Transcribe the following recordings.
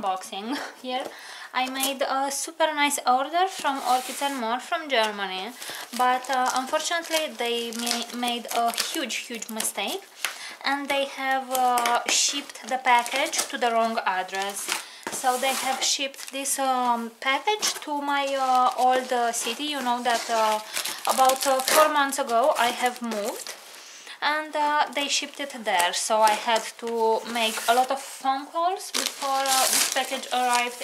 unboxing here. I made a super nice order from Orchids and More from Germany, but unfortunately they made a huge mistake, and they have shipped the package to the wrong address. So they have shipped this package to my old city. You know that about 4 months ago I have moved, and they shipped it there, so I had to make a lot of phone calls before this package arrived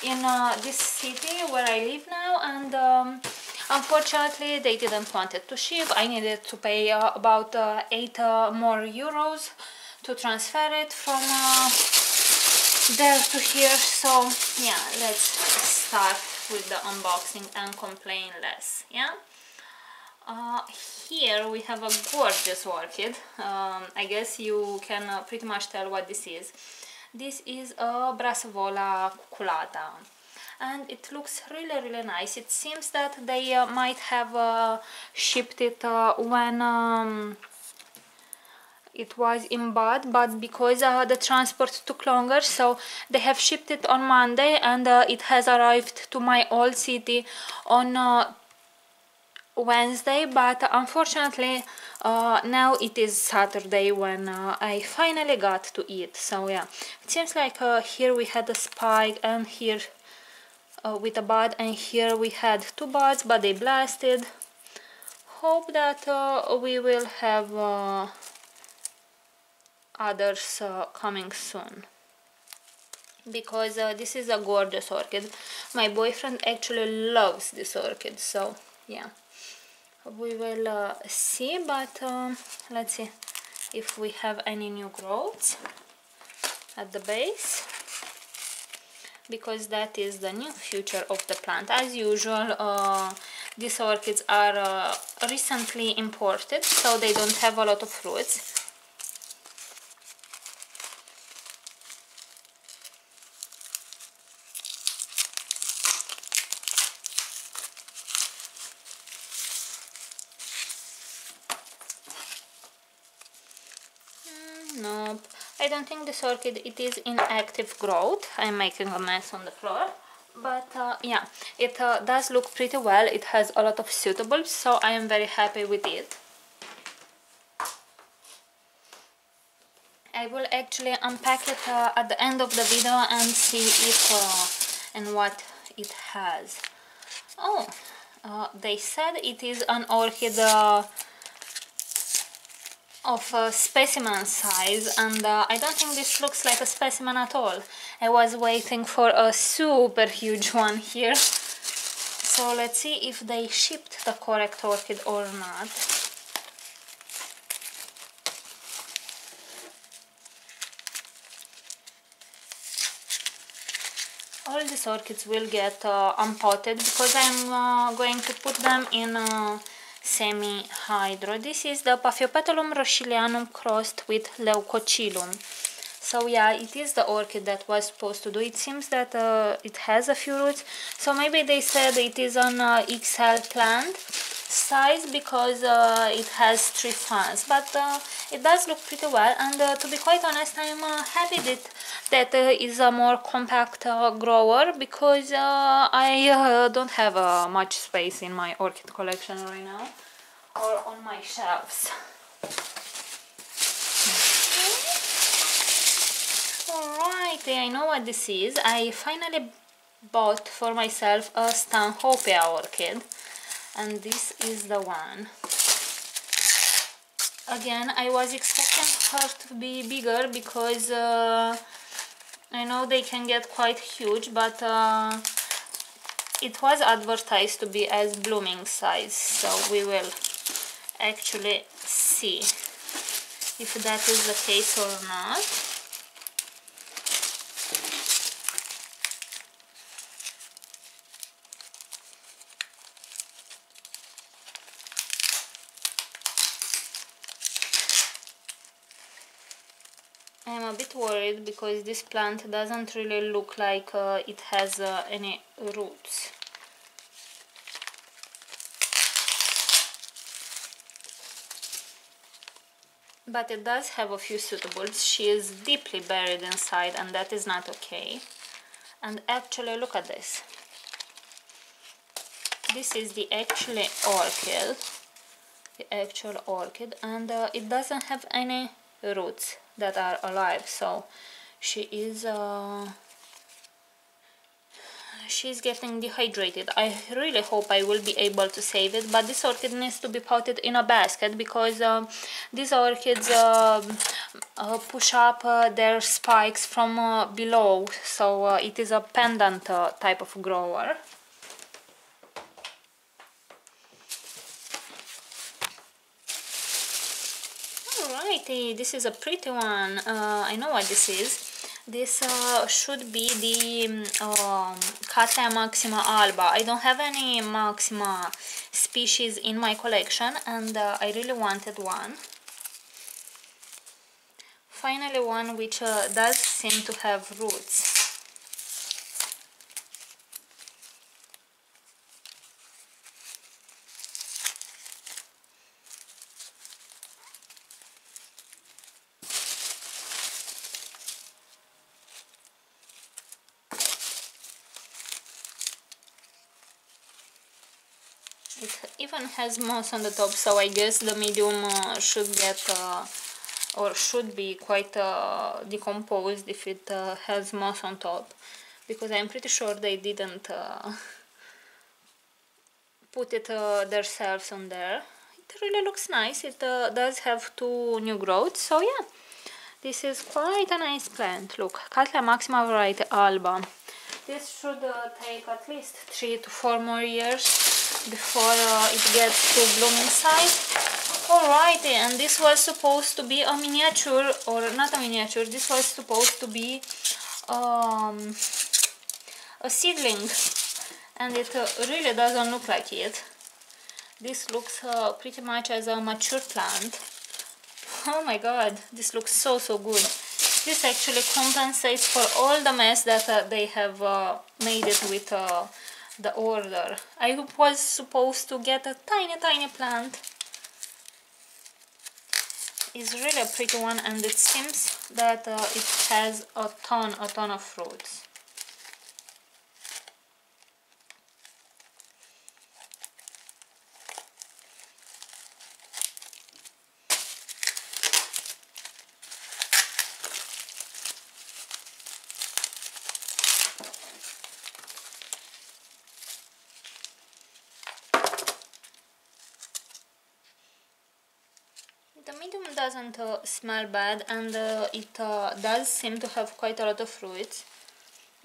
in this city where I live now, and unfortunately they didn't want it to ship. I needed to pay about 8 more euros to transfer it from there to here. So yeah, let's start with the unboxing and complain less. Yeah. Here we have a gorgeous orchid. I guess you can pretty much tell what this is. This is a Brassavola cuculata, and it looks really nice. It seems that they might have shipped it when it was in bud, but because the transport took longer, so they have shipped it on Monday, and it has arrived to my old city on Wednesday, but unfortunately now it is Saturday when I finally got to eat. So yeah, it seems like here we had a spike, and here with a bud, and here we had 2 buds, but they blasted. Hope that we will have others coming soon, because this is a gorgeous orchid. My boyfriend actually loves this orchid, so yeah, we will see. But let's see if we have any new growths at the base, because that is the new future of the plant. As usual, these orchids are recently imported, so they don't have a lot of fruits. Nope, I don't think this orchid, it is in active growth. I'm making a mess on the floor, but yeah, it does look pretty well. It has a lot of suitables, so I am very happy with it. I will actually unpack it at the end of the video and see if and what it has. Oh, they said it is an orchid of specimen size, and I don't think this looks like a specimen at all. I was waiting for a super huge one here, so let's see if they shipped the correct orchid or not. All these orchids will get unpotted, because I'm going to put them in semi-hydro. This is the Paphiopedilum rothschildianum crossed with leucochilum. So yeah, it is the orchid that was supposed to do. It seems that it has a few roots, so maybe they said it is an XL plant size, because it has 3 fans, but it does look pretty well. And to be quite honest, I'm happy that is a more compact grower, because I don't have much space in my orchid collection right now, or on my shelves. Alright, I know what this is. I finally bought for myself a Stanhopea orchid, and this is the one. Again, I was expecting her to be bigger, because I know they can get quite huge, but it was advertised to be as blooming size, so we will actually see if that is the case or not. I'm a bit worried, because this plant doesn't really look like it has any roots. but it does have a few suitables. She is deeply buried inside, and that is not okay. And actually, look at this. This is the actual orchid, and it doesn't have any roots that are alive, so she's getting dehydrated. I really hope I will be able to save it, but this orchid needs to be potted in a basket because these orchids push up their spikes from below, so it is a pendant type of grower. Alrighty, this is a pretty one. I know what this is. This should be the Cattleya Maxima Alba. I don't have any Maxima species in my collection, and I really wanted one. Finally, one which does seem to have roots. It even has moss on the top, so I guess the medium should get or should be quite decomposed if it has moss on top, because I'm pretty sure they didn't put it themselves on there. It really looks nice. It does have 2 new growths, so yeah, this is quite a nice plant. Look, Cattleya Maxima variety Alba. This should take at least 3 to 4 more years before it gets to bloom inside. Alrighty, and this was supposed to be a miniature, or not a miniature, this was supposed to be a seedling, and it really doesn't look like it. This looks pretty much as a mature plant. Oh my god, this looks so good. This actually compensates for all the mess that they have made it with the order. I was supposed to get a tiny plant. It's really a pretty one, and it seems that it has a ton of fruits. The medium doesn't smell bad, and it does seem to have quite a lot of fruits.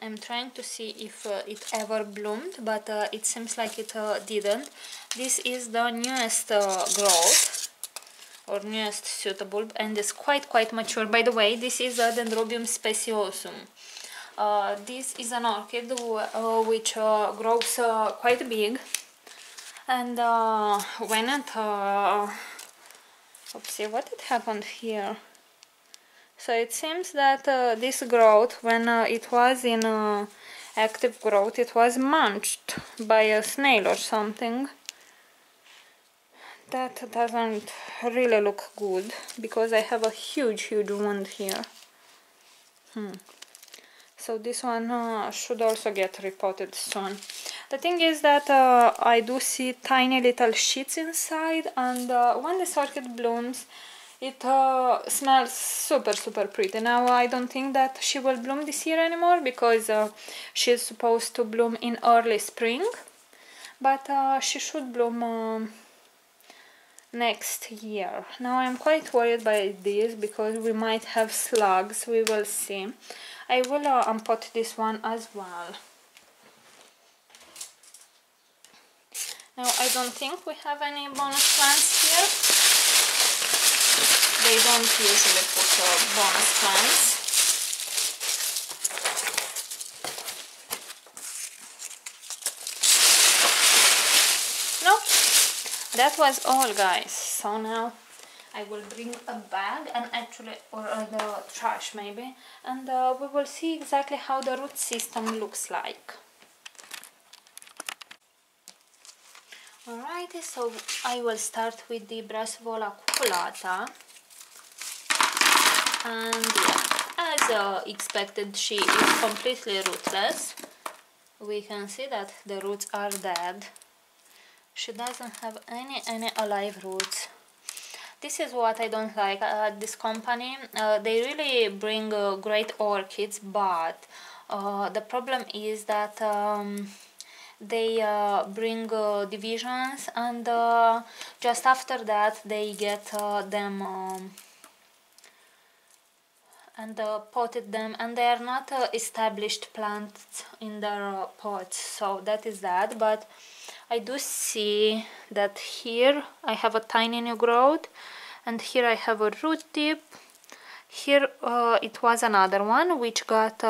I'm trying to see if it ever bloomed, but it seems like it didn't. This is the newest growth, or newest suitable, and is quite mature. By the way, this is a Dendrobium speciosum. This is an orchid which grows quite big, and when it oopsie, what had happened here? So it seems that this growth, when it was in active growth, it was munched by a snail or something. That doesn't really look good, because I have a huge wound here. So this one should also get repotted soon. The thing is that I do see tiny little sheets inside, and when this orchid blooms, it smells super pretty. Now I don't think that she will bloom this year anymore, because she's supposed to bloom in early spring, but she should bloom next year. Now I'm quite worried by this, because we might have slugs. We will see. I will unpot this one as well. Now I don't think we have any bonus plants here. They don't usually put bonus plants. Nope. That was all, guys. So now I will bring a bag, and actually, or the trash maybe, and we will see exactly how the root system looks like. Alrighty, so I will start with the Brassavola cuculata. And yeah, as expected, she is completely rootless. We can see that the roots are dead. She doesn't have any alive roots. This is what I don't like at this company. They really bring great orchids, but the problem is that they bring divisions, and just after that they get them and potted them, and they are not established plants in their pots, so that is that. But I do see that here I have a tiny new growth, and here I have a root tip. Here it was another one which got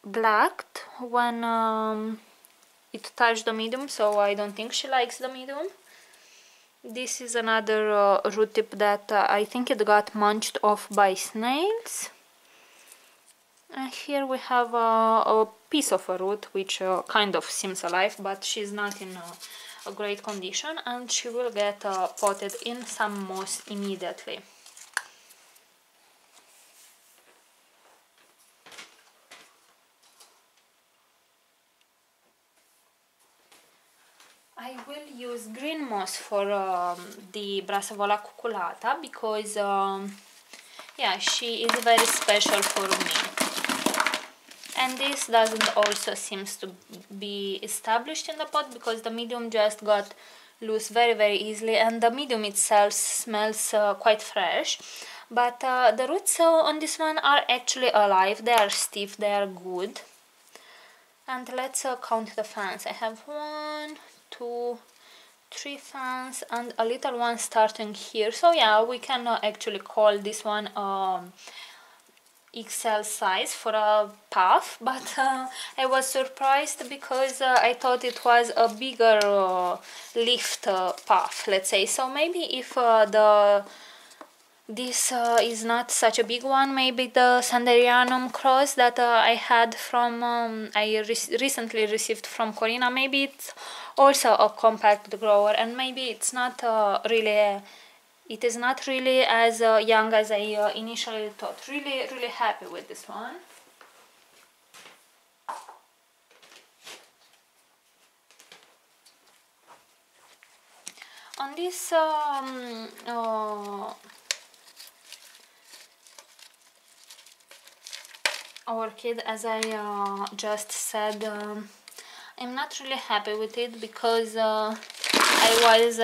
blacked when it touched the medium, so I don't think she likes the medium. This is another root tip that I think it got munched off by snails. And here we have a piece of a root which kind of seems alive, but she's not in a great condition, and she will get potted in some moss immediately. I will use green moss for the Brassavola cuculata because yeah, she is very special for me. And this doesn't also seems to be established in the pot because the medium just got loose very easily, and the medium itself smells quite fresh. But the roots on this one are actually alive, they are stiff, they are good. And let's count the fans. I have 1, 2, 3 fans and a little one starting here, so yeah, we can actually call this one XL size for a puff, but I was surprised because I thought it was a bigger lift puff, let's say. So maybe if this is not such a big one, maybe the Sanderianum cross that I had from recently received from Corina, maybe it's also a compact grower, and maybe it's not it is not really as young as I initially thought. Really happy with this one. On this orchid, as I just said, I'm not really happy with it because I was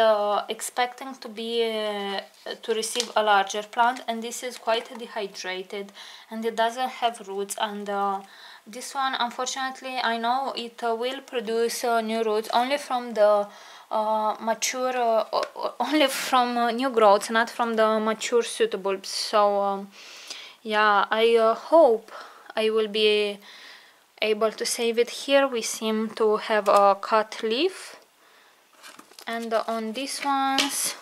expecting to receive a larger plant, and this is quite dehydrated and it doesn't have roots. And this one, unfortunately, I know it will produce new roots only from the mature, only from new growths, not from the mature pseudobulbs. So yeah, I hope I will be able to save it. Here we seem to have a cut leaf, and on these ones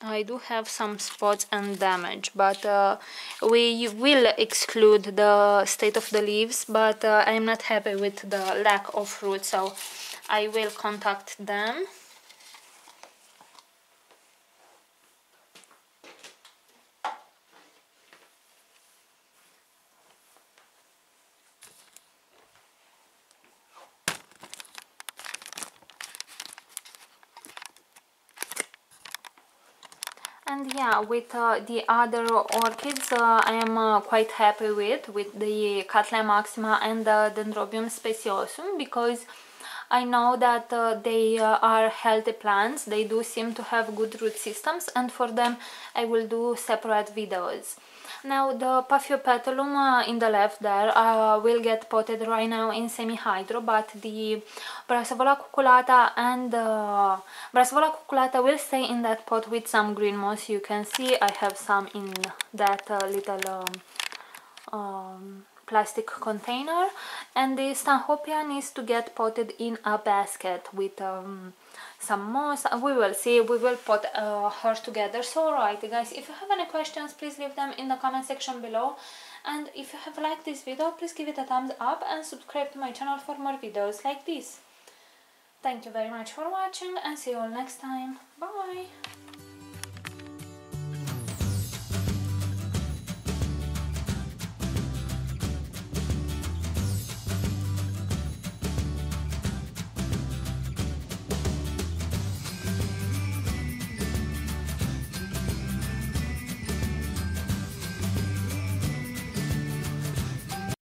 I do have some spots and damage, but we will exclude the state of the leaves. But I'm not happy with the lack of root, so I will contact them. And yeah, with the other orchids I am quite happy with the Cattleya Maxima and the Dendrobium speciosum, because I know that they are healthy plants. They do seem to have good root systems, and for them I will do separate videos. Now the Paphiopedilum in the left there will get potted right now in semi-hydro, but the Brassavola cuculata and Brassavola cuculata will stay in that pot with some green moss. You can see I have some in that little plastic container, and the Stahopea needs to get potted in a basket with some moss. We will see, we will put her together. So alright guys, if you have any questions, please leave them in the comment section below, and if you have liked this video, please give it a thumbs up and subscribe to my channel for more videos like this. Thank you very much for watching, and see you all next time. Bye!